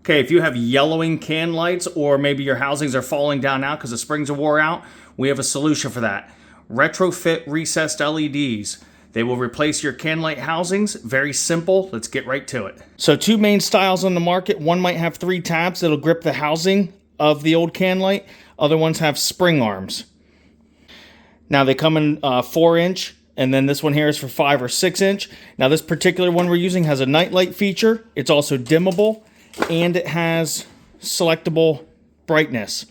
Okay, if you have yellowing can lights or maybe your housings are falling down now because the springs are wore out, we have a solution for that. Retrofit recessed LEDs. They will replace your can light housings. Very simple. Let's get right to it. So 2 main styles on the market. One might have 3 tabs that'll grip the housing of the old can light. Other ones have spring arms. Now they come in 4-inch, and then this one here is for 5 or 6-inch. Now this particular one we're using has a night light feature. It's also dimmable, and it has selectable brightness.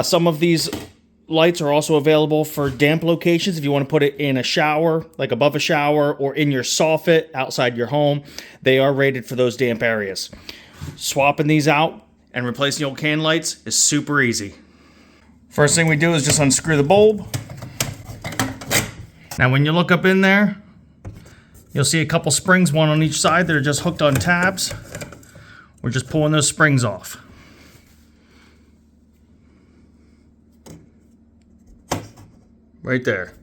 Some of these lights are also available for damp locations. If you want to put it in a shower, like above a shower, or in your soffit outside your home, they are rated for those damp areas. Swapping these out and replacing the old can lights is super easy. First thing we do is just unscrew the bulb. Now when you look up in there, you'll see a couple springs, one on each side, that are just hooked on tabs. We're just pulling those springs off. Right there.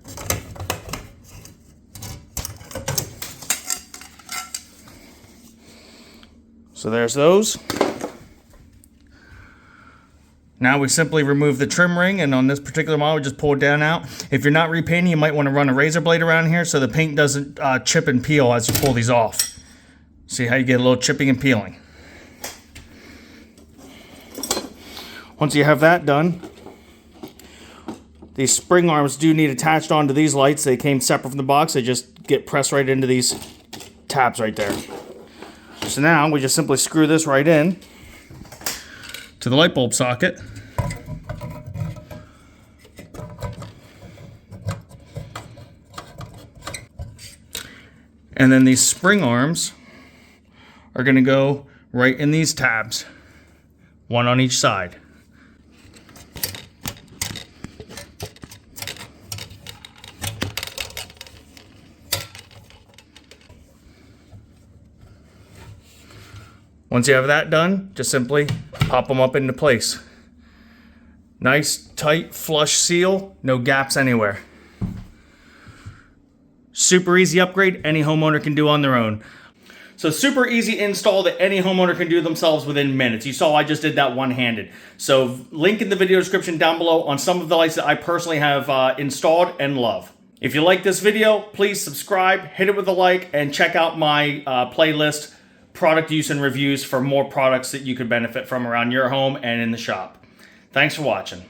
So there's those. Now we simply remove the trim ring, and on this particular model, we just pull it down out. If you're not repainting, you might want to run a razor blade around here so the paint doesn't chip and peel as you pull these off. See how you get a little chipping and peeling. Once you have that done, these spring arms do need attached onto these lights. They came separate from the box. They just get pressed right into these tabs right there. So now we just simply screw this right in to the light bulb socket. And then these spring arms are going to go right in these tabs, one on each side. Once you have that done, just simply pop them up into place. Nice, tight, flush seal, no gaps anywhere. Super easy upgrade, any homeowner can do on their own. So super easy install that any homeowner can do themselves within minutes. You saw I just did that one-handed. So link in the video description down below on some of the lights that I personally have installed and love. If you like this video, please subscribe, hit it with a like, and check out my playlist, product use and reviews, for more products that you could benefit from around your home and in the shop. Thanks for watching.